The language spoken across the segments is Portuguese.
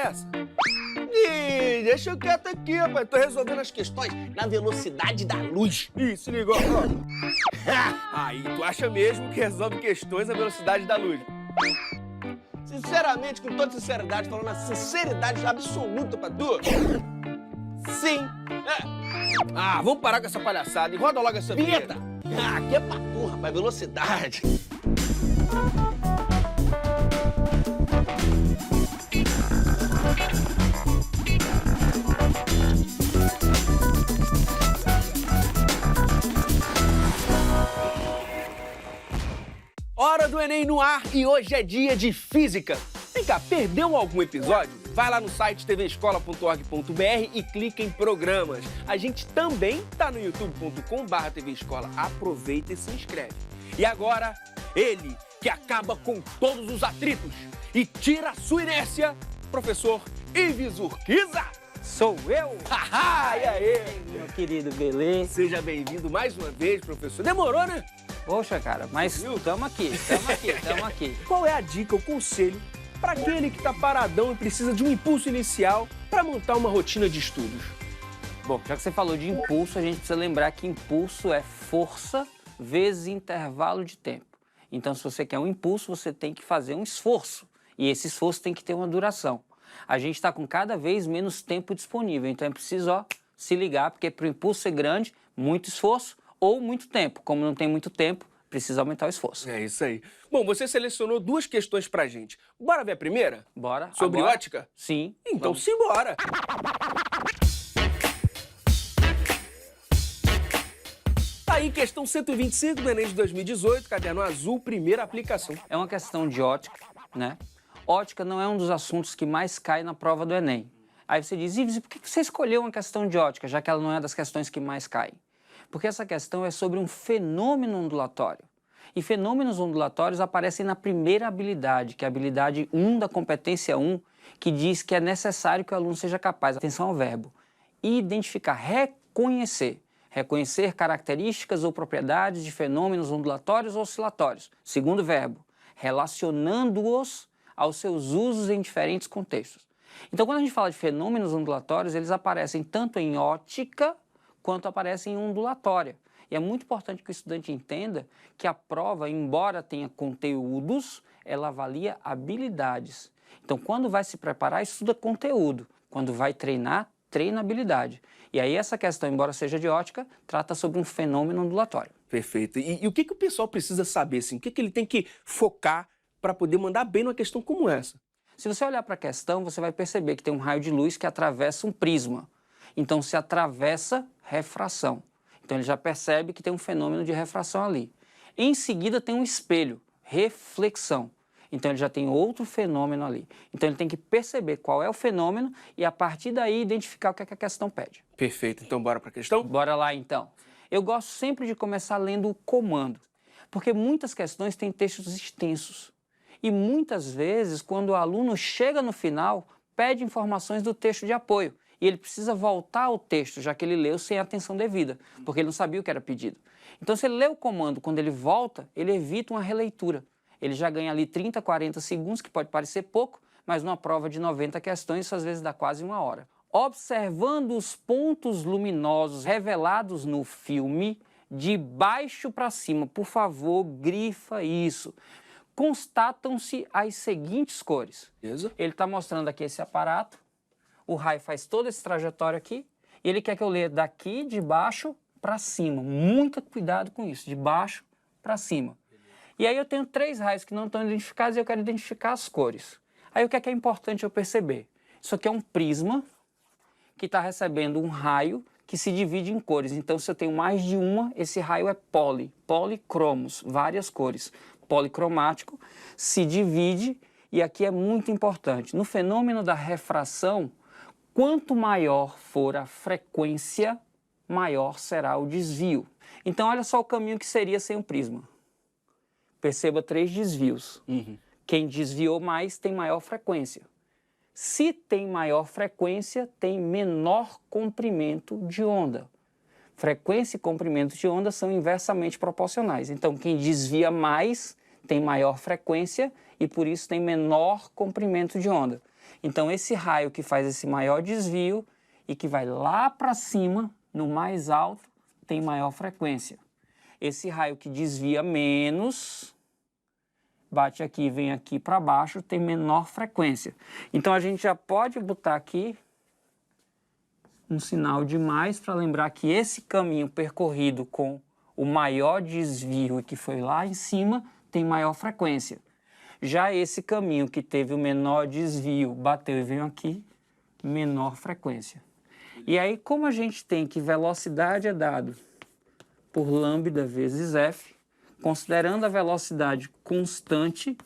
essa? Ih, deixa eu quieto aqui, rapaz. Tô resolvendo as questões na velocidade da luz. Ih, se ligou. Aí, tu acha mesmo que resolve questões na velocidade da luz? Sinceramente, com toda sinceridade, falando a sinceridade absoluta pra tu, sim. Ah, vamos parar com essa palhaçada e roda logo essa vinheta. Ah, aqui é pra tu, rapaz, velocidade. Hora do Enem no ar e hoje é dia de física. Vem cá, perdeu algum episódio? Vai lá no site tvescola.org.br e clica em programas. A gente também tá no youtube.com/tvescola. Aproveita e se inscreve. E agora, ele que acaba com todos os atritos e tira a sua inércia, professor Ives Urquiza. Sou eu! Haha, e aí? Meu querido, beleza? Seja bem-vindo mais uma vez, professor. Demorou, né? Poxa, cara, mas tamo aqui. Qual é a dica, o conselho para aquele que está paradão e precisa de um impulso inicial para montar uma rotina de estudos? Bom, já que você falou de impulso, a gente precisa lembrar que impulso é força vezes intervalo de tempo. Então, se você quer um impulso, você tem que fazer um esforço. E esse esforço tem que ter uma duração. A gente está com cada vez menos tempo disponível, então é preciso se ligar, porque para o impulso ser grande, muito esforço ou muito tempo. Como não tem muito tempo, precisa aumentar o esforço. É isso aí. Bom, você selecionou duas questões pra gente. Bora ver a primeira? Bora. Sobre agora? ótica? Sim. Então vamos. simbora! Tá aí, questão 125 do Enem de 2018, caderno azul, primeira aplicação. É uma questão de ótica, né? Ótica não é um dos assuntos que mais cai na prova do Enem. Aí você diz, Ives, por que você escolheu uma questão de ótica, já que ela não é das questões que mais caem? Porque essa questão é sobre um fenômeno ondulatório. E fenômenos ondulatórios aparecem na primeira habilidade, que é a habilidade 1 da competência 1, que diz que é necessário que o aluno seja capaz, atenção ao verbo, identificar, reconhecer. Reconhecer características ou propriedades de fenômenos ondulatórios ou oscilatórios. Segundo verbo, relacionando-os aos seus usos em diferentes contextos. Então, quando a gente fala de fenômenos ondulatórios, eles aparecem tanto em ótica quanto aparecem em ondulatória. E é muito importante que o estudante entenda que a prova, embora tenha conteúdos, ela avalia habilidades. Então, quando vai se preparar, estuda conteúdo. Quando vai treinar, treina habilidade. E aí essa questão, embora seja de ótica, trata sobre um fenômeno ondulatório. Perfeito. E o que o pessoal precisa saber, assim? O que ele tem que focar para poder mandar bem numa questão como essa? Se você olhar para a questão, você vai perceber que tem um raio de luz que atravessa um prisma. Então, se atravessa refração. Então, ele já percebe que tem um fenômeno de refração ali. Em seguida, tem um espelho, reflexão. Então, ele já tem outro fenômeno ali. Então, ele tem que perceber qual é o fenômeno e, a partir daí, identificar o que a questão pede. Perfeito. Então, bora para a questão? Bora lá, então. Eu gosto sempre de começar lendo o comando, porque muitas questões têm textos extensos. E muitas vezes, quando o aluno chega no final, pede informações do texto de apoio. E ele precisa voltar ao texto, já que ele leu sem atenção devida, porque ele não sabia o que era pedido. Então, se ele lê o comando, quando ele volta, ele evita uma releitura. Ele já ganha ali 30, 40 segundos, que pode parecer pouco, mas numa prova de 90 questões, isso às vezes dá quase uma hora. Observando os pontos luminosos revelados no filme, de baixo para cima, por favor, grifa isso. Constatam-se as seguintes cores. Beleza. Ele está mostrando aqui esse aparato, o raio faz toda essa trajetória aqui, e ele quer que eu leia daqui de baixo para cima. Muito cuidado com isso, de baixo para cima. E aí eu tenho 3 raios que não estão identificados e eu quero identificar as cores. Aí o que é importante eu perceber? Isso aqui é um prisma que está recebendo um raio que se divide em cores. Então, se eu tenho mais de uma, esse raio é policromos, várias cores. Policromático, se divide, e aqui é muito importante. No fenômeno da refração, quanto maior for a frequência, maior será o desvio. Então, olha só o caminho que seria sem o prisma. Perceba 3 desvios. Quem desviou mais tem maior frequência. Se tem maior frequência, tem menor comprimento de onda. Frequência e comprimento de onda são inversamente proporcionais. Então, quem desvia mais tem maior frequência e, por isso, tem menor comprimento de onda. Então, esse raio que faz esse maior desvio e que vai lá para cima, no mais alto, tem maior frequência. Esse raio que desvia menos, bate aqui e vem aqui para baixo, tem menor frequência. Então, a gente já pode botar aqui um sinal de mais para lembrar que esse caminho percorrido com o maior desvio e que foi lá em cima tem maior frequência. Já esse caminho que teve o menor desvio, bateu e veio aqui, menor frequência. E aí, como a gente tem que velocidade é dado por lambda vezes f, considerando a velocidade constante,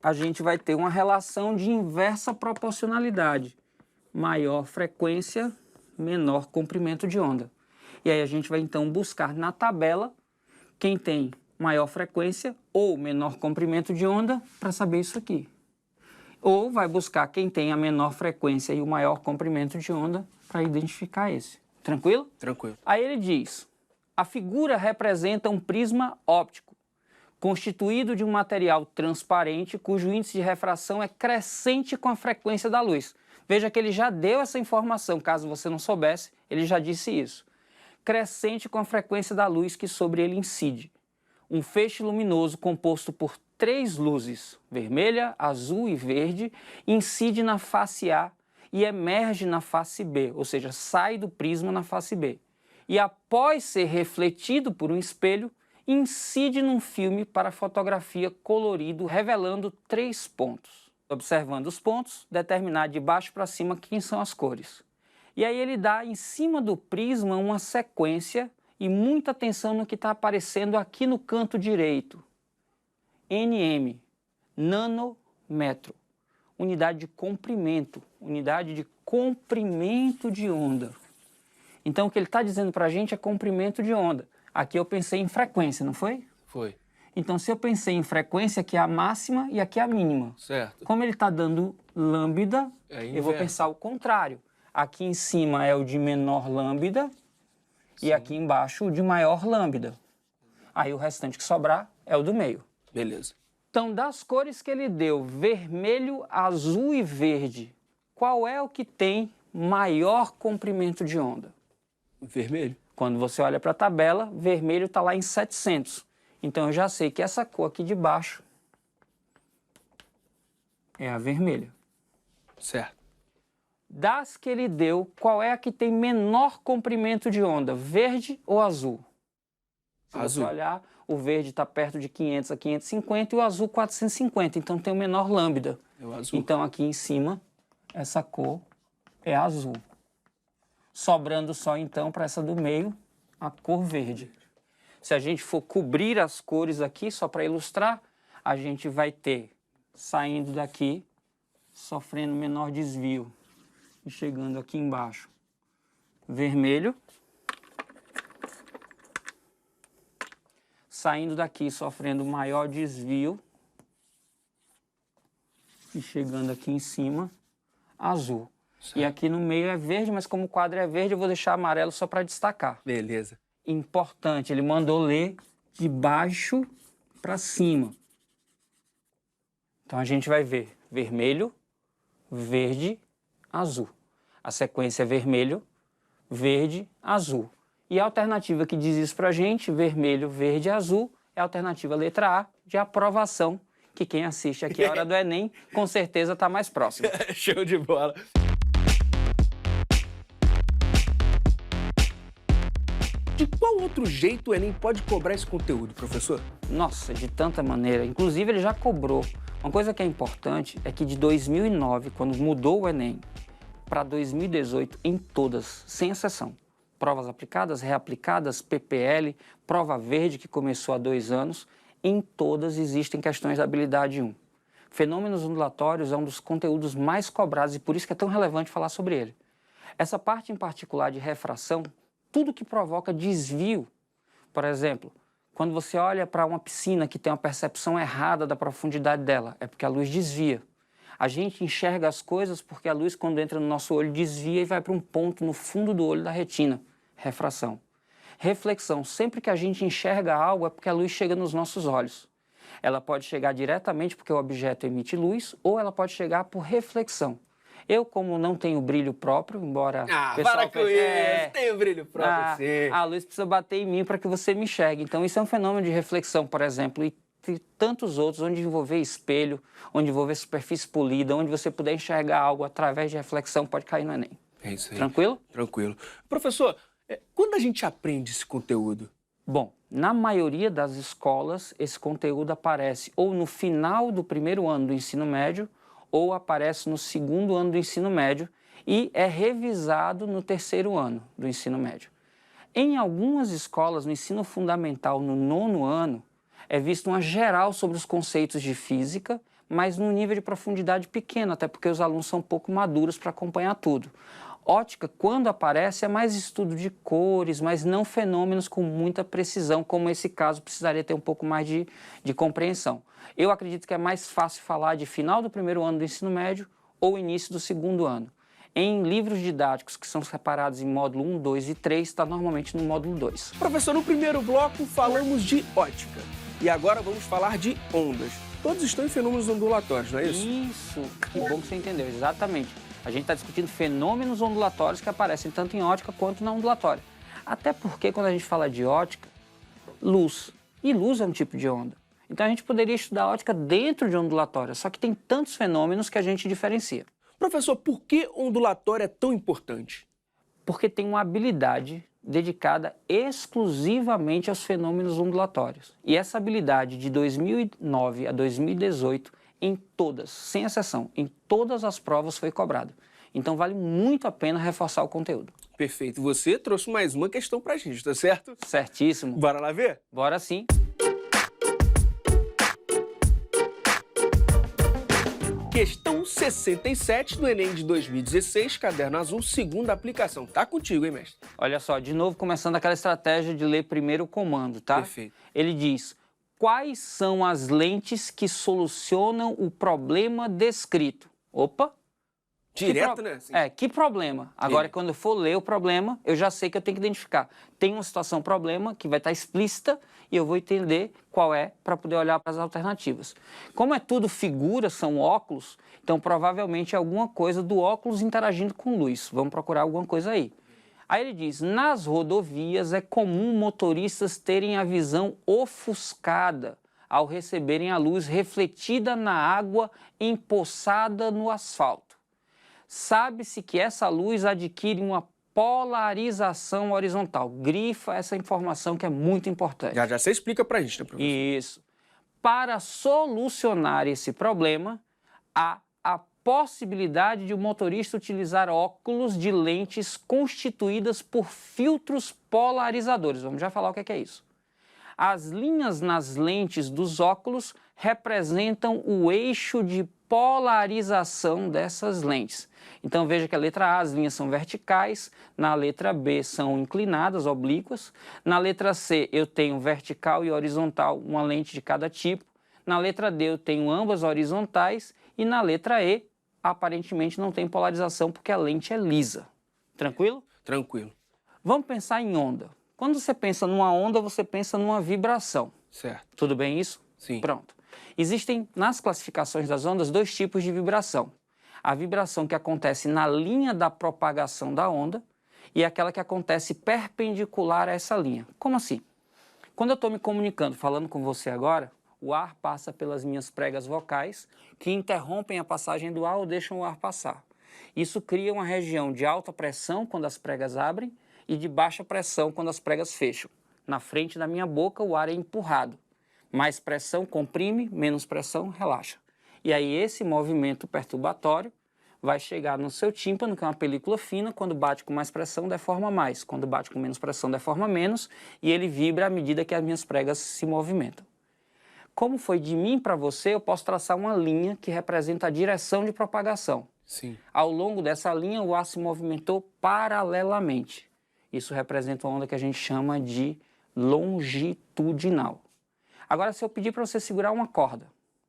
a gente vai ter uma relação de inversa proporcionalidade. Maior frequência, menor comprimento de onda. E aí a gente vai então buscar na tabela quem tem maior frequência ou menor comprimento de onda para saber isso aqui. Ou vai buscar quem tem a menor frequência e o maior comprimento de onda para identificar esse. Tranquilo? Tranquilo. Aí ele diz, a figura representa um prisma óptico, constituído de um material transparente cujo índice de refração é crescente com a frequência da luz. Veja que ele já deu essa informação, caso você não soubesse, ele já disse isso. Crescente com a frequência da luz que sobre ele incide. Um feixe luminoso composto por 3 luzes, vermelha, azul e verde, incide na face A e emerge na face B, ou seja, sai do prisma na face B. E após ser refletido por um espelho, incide num filme para fotografia colorido, revelando 3 pontos. Observando os pontos, determinar de baixo para cima quem são as cores. E aí ele dá em cima do prisma uma sequência e muita atenção no que está aparecendo aqui no canto direito. NM, nanômetro, unidade de comprimento de onda. Então o que ele está dizendo para a gente é comprimento de onda. Aqui eu pensei em frequência, não foi? Foi. Então, se eu pensei em frequência, aqui é a máxima e aqui é a mínima. Certo. Como ele está dando lambda, eu vou pensar o contrário. Aqui em cima é o de menor lambda e aqui embaixo o de maior lambda. Aí o restante que sobrar é o do meio. Beleza. Então, das cores que ele deu, vermelho, azul e verde, qual é o que tem maior comprimento de onda? Vermelho. Quando você olha para a tabela, vermelho está lá em 700. Então, eu já sei que essa cor aqui de baixo é a vermelha. Certo. Das que ele deu, qual é a que tem menor comprimento de onda, verde ou azul? Se Azul. você olhar, o verde está perto de 500 a 550 e o azul 450, então tem o menor lambda. É o azul. Então, aqui em cima, essa cor é azul. Sobrando só, então, para essa do meio, a cor verde. Se a gente for cobrir as cores aqui, só para ilustrar, a gente vai ter, saindo daqui, sofrendo menor desvio e chegando aqui embaixo, vermelho. Saindo daqui, sofrendo maior desvio e chegando aqui em cima, azul. Certo. E aqui no meio é verde, mas como o quadro é verde, eu vou deixar amarelo só para destacar. Beleza. Importante, ele mandou ler de baixo para cima. Então a gente vai ver vermelho, verde, azul. A sequência é vermelho, verde, azul. E a alternativa que diz isso para a gente, vermelho, verde e azul, é a alternativa letra A, de aprovação, que quem assiste aqui a hora do Enem, com certeza está mais próximo. Show de bola. De qual outro jeito o Enem pode cobrar esse conteúdo, professor? Nossa, de tanta maneira. Inclusive, ele já cobrou. Uma coisa que é importante é que de 2009, quando mudou o Enem, para 2018, em todas, sem exceção, provas aplicadas, reaplicadas, PPL, prova verde, que começou há 2 anos, em todas existem questões da habilidade 1. Fenômenos ondulatórios é um dos conteúdos mais cobrados e por isso que é tão relevante falar sobre ele. Essa parte em particular de refração, tudo que provoca desvio, por exemplo, quando você olha para uma piscina que tem uma percepção errada da profundidade dela, é porque a luz desvia. A gente enxerga as coisas porque a luz, quando entra no nosso olho, desvia e vai para um ponto no fundo do olho da retina. Refração. Reflexão. Sempre que a gente enxerga algo é porque a luz chega nos nossos olhos. Ela pode chegar diretamente porque o objeto emite luz, ou ela pode chegar por reflexão. Eu, como não tenho brilho próprio, embora Ah, o pessoal para com pense, isso, tem o brilho próprio, sim. a luz precisa bater em mim para que você me enxergue. Então, isso é um fenômeno de reflexão, por exemplo, e tantos outros, onde envolver espelho, onde envolver superfície polida, onde você puder enxergar algo através de reflexão, pode cair no Enem. É isso aí. Tranquilo? Tranquilo. Professor, quando a gente aprende esse conteúdo? Bom, na maioria das escolas, esse conteúdo aparece ou no final do primeiro ano do ensino médio, ou aparece no segundo ano do ensino médio e é revisado no terceiro ano do ensino médio. Em algumas escolas, no ensino fundamental, no 9º ano, é visto uma geral sobre os conceitos de física, mas num nível de profundidade pequeno, até porque os alunos são um pouco maduros para acompanhar tudo. Ótica, quando aparece, é mais estudo de cores, mas não fenômenos com muita precisão, como esse caso precisaria ter um pouco mais de compreensão. Eu acredito que é mais fácil falar de final do primeiro ano do ensino médio ou início do segundo ano. Em livros didáticos que são separados em módulo 1, 2 e 3, está normalmente no módulo 2. Professor, no primeiro bloco falamos de ótica e agora vamos falar de ondas. Todos estão em fenômenos ondulatórios, não é isso? Isso, que bom que você entendeu, exatamente. A gente está discutindo fenômenos ondulatórios que aparecem tanto em ótica quanto na ondulatória. Até porque quando a gente fala de ótica, luz. E luz é um tipo de onda. Então a gente poderia estudar ótica dentro de ondulatória, só que tem tantos fenômenos que a gente diferencia. Professor, por que ondulatória é tão importante? Porque tem uma habilidade dedicada exclusivamente aos fenômenos ondulatórios. E essa habilidade de 2009 a 2018, em todas, sem exceção, em todas as provas foi cobrada. Então vale muito a pena reforçar o conteúdo. Perfeito. Você trouxe mais uma questão pra gente, tá certo? Certíssimo. Bora lá ver? Bora sim. Questão 67 do Enem de 2016, caderno azul, segunda aplicação. Tá contigo, hein, mestre? Olha só, de novo começando aquela estratégia de ler primeiro o comando, tá? Perfeito. Ele diz: quais são as lentes que solucionam o problema descrito? Opa! Direto, né? Sim. Que problema? Agora, quando eu for ler o problema, eu já sei que eu tenho que identificar. Tem uma situação problema que vai estar explícita e eu vou entender qual é para poder olhar para as alternativas. Como é tudo figura, são óculos, então provavelmente é alguma coisa do óculos interagindo com luz. Vamos procurar alguma coisa aí. Aí ele diz: nas rodovias é comum motoristas terem a visão ofuscada ao receberem a luz refletida na água empoçada no asfalto. Sabe-se que essa luz adquire uma polarização horizontal. Grifa essa informação que é muito importante. Já você explica pra gente, né, professor? Isso. Para solucionar esse problema, há a possibilidade de o motorista utilizar óculos de lentes constituídas por filtros polarizadores. Vamos já falar o que é isso. As linhas nas lentes dos óculos representam o eixo de polarização dessas lentes. Então veja que a letra A, as linhas são verticais, na letra B são inclinadas, oblíquas, na letra C eu tenho vertical e horizontal, uma lente de cada tipo, na letra D eu tenho ambas horizontais e na letra E aparentemente não tem polarização porque a lente é lisa. Tranquilo? Tranquilo. Vamos pensar em onda. Quando você pensa numa onda, você pensa numa vibração. Certo. Tudo bem isso? Sim. Pronto. Existem, nas classificações das ondas, dois tipos de vibração. A vibração que acontece na linha da propagação da onda e aquela que acontece perpendicular a essa linha. Como assim? Quando eu estou me comunicando, falando com você agora, o ar passa pelas minhas pregas vocais, que interrompem a passagem do ar ou deixam o ar passar. Isso cria uma região de alta pressão quando as pregas abrem e de baixa pressão quando as pregas fecham. Na frente da minha boca, o ar é empurrado. Mais pressão comprime, menos pressão relaxa. E aí esse movimento perturbatório vai chegar no seu tímpano, que é uma película fina, quando bate com mais pressão, deforma mais. Quando bate com menos pressão, deforma menos, e ele vibra à medida que as minhas pregas se movimentam. Como foi de mim para você, eu posso traçar uma linha que representa a direção de propagação. Sim. Ao longo dessa linha, o ar se movimentou paralelamente. Isso representa uma onda que a gente chama de longitudinal. Agora, se eu pedir para você segurar uma corda,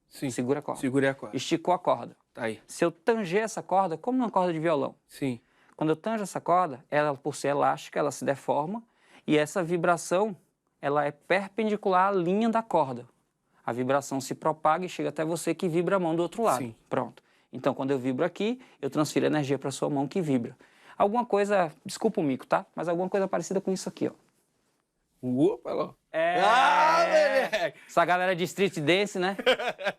Sim. segura a corda. Segurei a corda. Esticou a corda. Tá aí. Se eu tanger essa corda, como uma corda de violão, Sim. quando eu tanjo essa corda, ela, por ser elástica, ela se deforma e essa vibração, ela é perpendicular à linha da corda. A vibração se propaga e chega até você que vibra a mão do outro lado. Sim. Pronto. Então, quando eu vibro aqui, eu transfiro energia para sua mão que vibra. Alguma coisa, desculpa o mico, tá? Mas alguma coisa parecida com isso aqui, ó. Opa, lá. Moleque! Essa galera de street dance, né?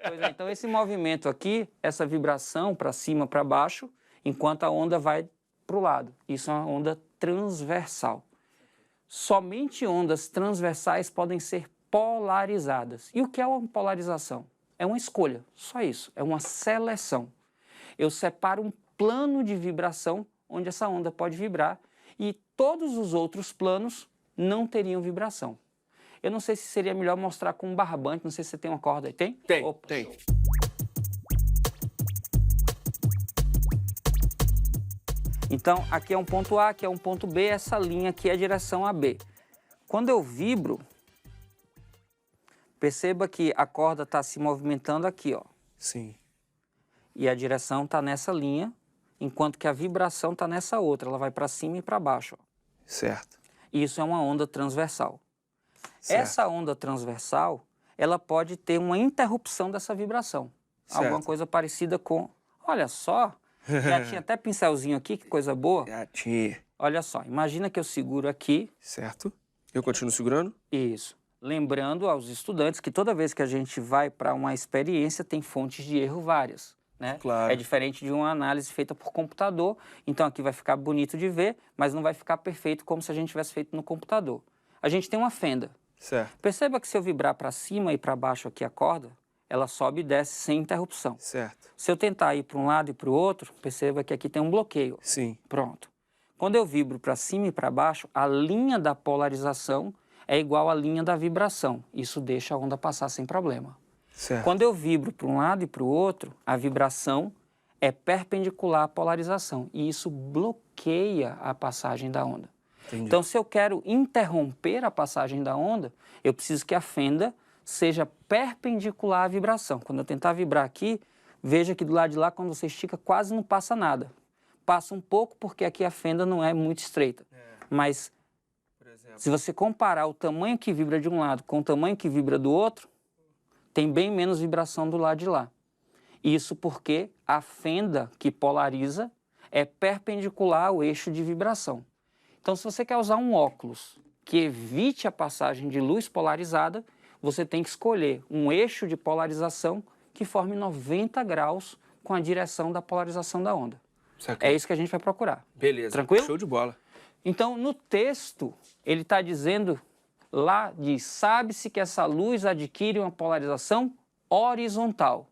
Pois é, então esse movimento aqui, essa vibração para cima, para baixo, enquanto a onda vai para o lado. Isso é uma onda transversal. Somente ondas transversais podem ser polarizadas. E o que é uma polarização? É uma escolha, só isso. É uma seleção. Eu separo um plano de vibração onde essa onda pode vibrar e todos os outros planos não teriam vibração. Eu não sei se seria melhor mostrar com um barbante, não sei se você tem uma corda aí. Tem? Tem, Opa, tem. show. Então, aqui é um ponto A, aqui é um ponto B, essa linha aqui é a direção AB. Quando eu vibro, perceba que a corda está se movimentando aqui, ó. Sim. E a direção está nessa linha, enquanto que a vibração está nessa outra, ela vai para cima e para baixo, ó. Certo. Isso é uma onda transversal. Certo. Essa onda transversal, ela pode ter uma interrupção dessa vibração. Certo. Alguma coisa parecida com... Olha só, já tinha até pincelzinho aqui, que coisa boa. Já tinha. Olha só, imagina que eu seguro aqui. Certo. Eu continuo segurando? Isso. Lembrando aos estudantes que toda vez que a gente vai para uma experiência, tem fontes de erro várias, né? Claro. É diferente de uma análise feita por computador, então aqui vai ficar bonito de ver, mas não vai ficar perfeito como se a gente tivesse feito no computador. A gente tem uma fenda. Certo. Perceba que se eu vibrar para cima e para baixo aqui a corda, ela sobe e desce sem interrupção. Certo. Se eu tentar ir para um lado e para o outro, perceba que aqui tem um bloqueio. Sim. Pronto. Quando eu vibro para cima e para baixo, a linha da polarização é igual à linha da vibração. Isso deixa a onda passar sem problema. Certo. Quando eu vibro para um lado e para o outro, a vibração é perpendicular à polarização. E isso bloqueia a passagem da onda. Entendi. Então, se eu quero interromper a passagem da onda, eu preciso que a fenda seja perpendicular à vibração. Quando eu tentar vibrar aqui, veja que do lado de lá, quando você estica, quase não passa nada. Passa um pouco porque aqui a fenda não é muito estreita. Mas, Por exemplo. se você comparar o tamanho que vibra de um lado com o tamanho que vibra do outro, tem bem menos vibração do lado de lá. Isso porque a fenda que polariza é perpendicular ao eixo de vibração. Então, se você quer usar um óculos que evite a passagem de luz polarizada, você tem que escolher um eixo de polarização que forme 90 graus com a direção da polarização da onda. Saquei. É isso que a gente vai procurar. Beleza. Tranquilo? Show de bola. Então, no texto, ele está dizendo, lá diz, sabe-se que essa luz adquire uma polarização horizontal.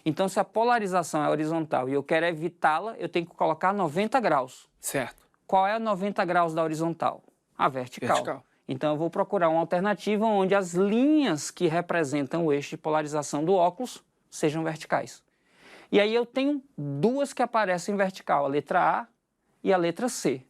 Então, se a polarização é horizontal e eu quero evitá-la, eu tenho que colocar 90 graus. Certo. Qual é a 90 graus da horizontal? A vertical. Vertical. Então, eu vou procurar uma alternativa onde as linhas que representam o eixo de polarização do óculos sejam verticais. E aí eu tenho duas que aparecem vertical, a letra A e a letra C.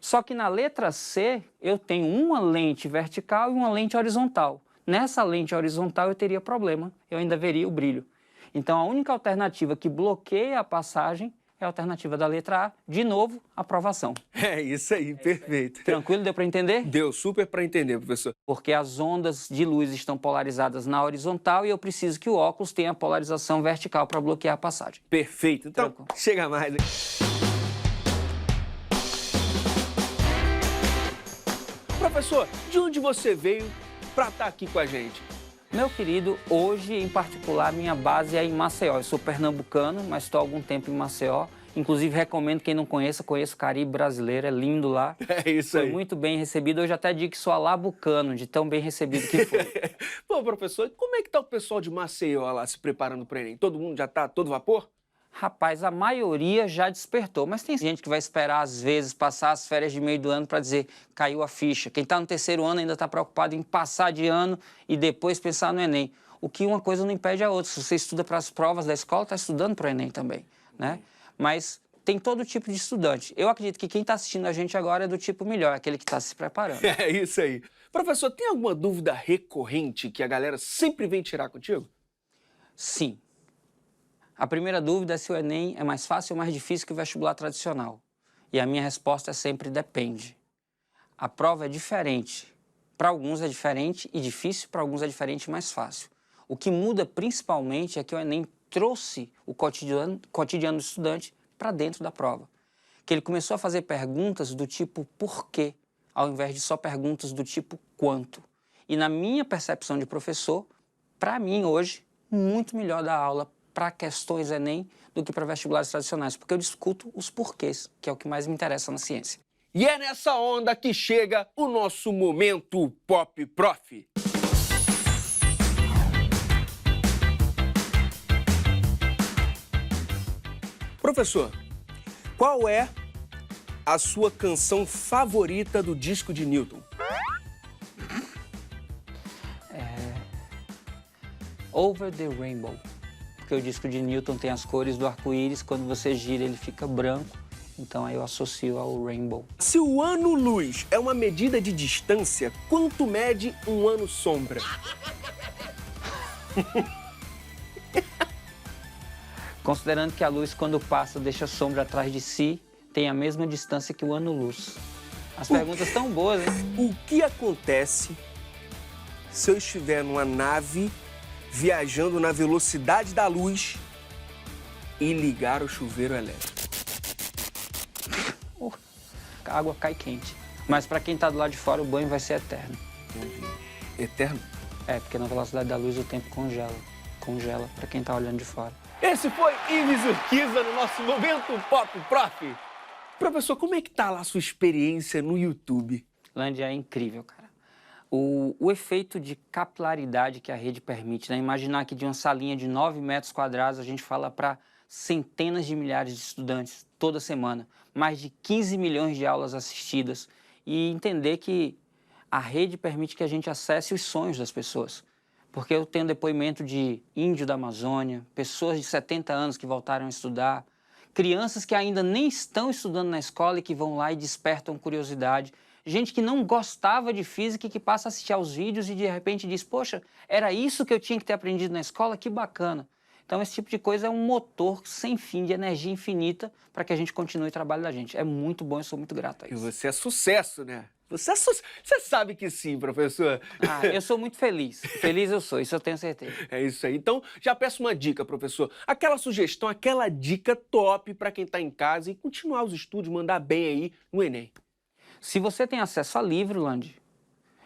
Só que na letra C, eu tenho uma lente vertical e uma lente horizontal. Nessa lente horizontal eu teria problema, eu ainda veria o brilho. Então, a única alternativa que bloqueia a passagem é a alternativa da letra A. De novo, aprovação. É isso aí, perfeito. Tranquilo? Deu para entender? Deu super para entender, professor. Porque as ondas de luz estão polarizadas na horizontal e eu preciso que o óculos tenha a polarização vertical para bloquear a passagem. Perfeito. Então, Tranquilo. chega mais. Professor, de onde você veio para estar aqui com a gente? Meu querido, hoje em particular minha base é em Maceió. Eu sou pernambucano, mas estou há algum tempo em Maceió. Inclusive recomendo quem não conheça, conheça o Caribe brasileiro, é lindo lá. É isso Foi aí. muito bem recebido. Hoje até digo que sou alabucano, de tão bem recebido que foi. Pô, professor, e como é que tá o pessoal de Maceió lá se preparando para o Enem? Todo mundo já tá a todo vapor? Rapaz, a maioria já despertou, mas tem gente que vai esperar, às vezes, passar as férias de meio do ano para dizer caiu a ficha. Quem está no terceiro ano ainda está preocupado em passar de ano e depois pensar no Enem. O que uma coisa não impede a outra. Se você estuda para as provas da escola, está estudando para o Enem também, né? Mas tem todo tipo de estudante. Eu acredito que quem está assistindo a gente agora é do tipo melhor, aquele que está se preparando. É isso aí. Professor, tem alguma dúvida recorrente que a galera sempre vem tirar contigo? Sim. A primeira dúvida é se o Enem é mais fácil ou mais difícil que o vestibular tradicional. E a minha resposta é sempre depende. A prova é diferente. Para alguns é diferente e difícil, para alguns é diferente e mais fácil. O que muda principalmente é que o Enem trouxe o cotidiano do estudante para dentro da prova. Que ele começou a fazer perguntas do tipo por quê, ao invés de só perguntas do tipo quanto. E na minha percepção de professor, para mim hoje, muito melhor dar aula para questões Enem do que para vestibulares tradicionais, porque eu discuto os porquês, que é o que mais me interessa na ciência. E é nessa onda que chega o nosso momento Pop Prof. Professor, qual é a sua canção favorita do disco de Newton? Over the Rainbow, porque o disco de Newton tem as cores do arco-íris, quando você gira ele fica branco, então aí eu associo ao Rainbow. Se o ano-luz é uma medida de distância, quanto mede um ano-sombra? Considerando que a luz, quando passa, deixa a sombra atrás de si, tem a mesma distância que o ano-luz. As perguntas estão boas, hein? O que acontece se eu estiver numa nave viajando na velocidade da luz e ligar o chuveiro elétrico? A água cai quente. Mas para quem está do lado de fora, o banho vai ser eterno. Eterno? É, porque na velocidade da luz o tempo congela. Congela para quem está olhando de fora. Esse foi Ives Urquiza no nosso Momento Pop Prof. Professor, como é que tá lá a sua experiência no YouTube? Landy, é incrível, cara. O efeito de capilaridade que a rede permite, né? Imaginar que de uma salinha de 9 metros quadrados a gente fala para centenas de milhares de estudantes toda semana, mais de 15 milhões de aulas assistidas, e entender que a rede permite que a gente acesse os sonhos das pessoas. Porque eu tenho depoimento de índio da Amazônia, pessoas de 70 anos que voltaram a estudar, crianças que ainda nem estão estudando na escola e que vão lá e despertam curiosidade, gente que não gostava de física e que passa a assistir aos vídeos e de repente diz, poxa, era isso que eu tinha que ter aprendido na escola? Que bacana. Então esse tipo de coisa é um motor sem fim, de energia infinita para que a gente continue o trabalho da gente. É muito bom, eu sou muito grato a isso. E você é sucesso, né? Você sabe que sim, professor. Ah, eu sou muito feliz. Feliz eu sou, isso eu tenho certeza. É isso aí. Então, já peço uma dica, professor. Aquela sugestão, aquela dica top para quem está em casa e continuar os estudos, mandar bem aí no Enem. Se você tem acesso a livro, Landy,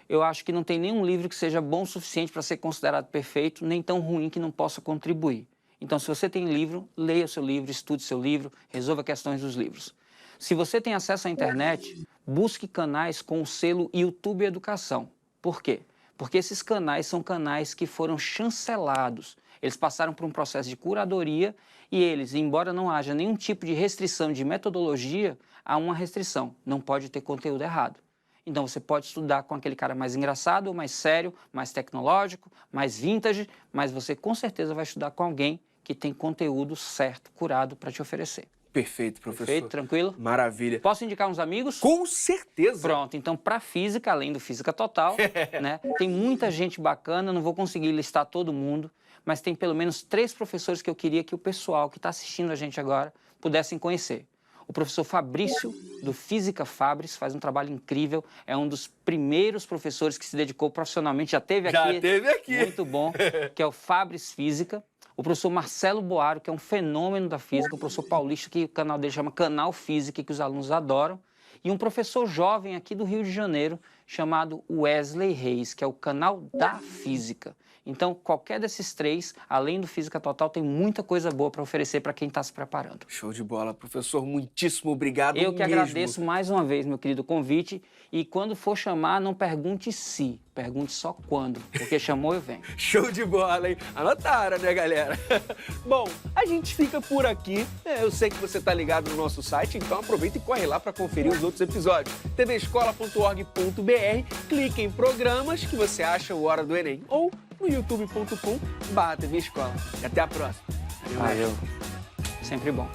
eu acho que não tem nenhum livro que seja bom o suficiente para ser considerado perfeito, nem tão ruim que não possa contribuir. Então, se você tem livro, leia o seu livro, estude seu livro, resolva questões dos livros. Se você tem acesso à internet, busque canais com o selo YouTube Educação. Por quê? Porque esses canais são canais que foram chancelados. Eles passaram por um processo de curadoria e eles, embora não haja nenhum tipo de restrição de metodologia, há uma restrição. Não pode ter conteúdo errado. Então você pode estudar com aquele cara mais engraçado, mais sério, mais tecnológico, mais vintage, mas você com certeza vai estudar com alguém que tem conteúdo certo, curado para te oferecer. Perfeito, professor. Perfeito, tranquilo? Maravilha. Posso indicar uns amigos? Com certeza. Pronto, então para física, além do Física Total, né, tem muita gente bacana, não vou conseguir listar todo mundo, mas tem pelo menos 3 professores que eu queria que o pessoal que está assistindo a gente agora pudessem conhecer. O professor Fabrício, do Física Fabris, faz um trabalho incrível, é um dos primeiros professores que se dedicou profissionalmente, já teve aqui. Muito bom, que é o Fabris Física. O professor Marcelo Boaro, que é um fenômeno da física, um professor paulista, que o canal dele chama Canal Física, que os alunos adoram. E um professor jovem aqui do Rio de Janeiro, chamado Wesley Reis, que é o Canal da Física. Então, qualquer desses 3, além do Física Total, tem muita coisa boa para oferecer para quem está se preparando. Show de bola, professor. Muitíssimo obrigado mesmo. Eu que agradeço mais uma vez, meu querido, convite. E quando for chamar, não pergunte se, pergunte só quando, porque chamou eu venho. Show de bola, hein? Anotaram, né, galera? Bom, a gente fica por aqui. Eu sei que você tá ligado no nosso site, então aproveita e corre lá para conferir os outros episódios. tvescola.org.br, clique em programas que você acha o Hora do Enem ou no youtube.com/tvescola. E até a próxima. Valeu. Sempre bom.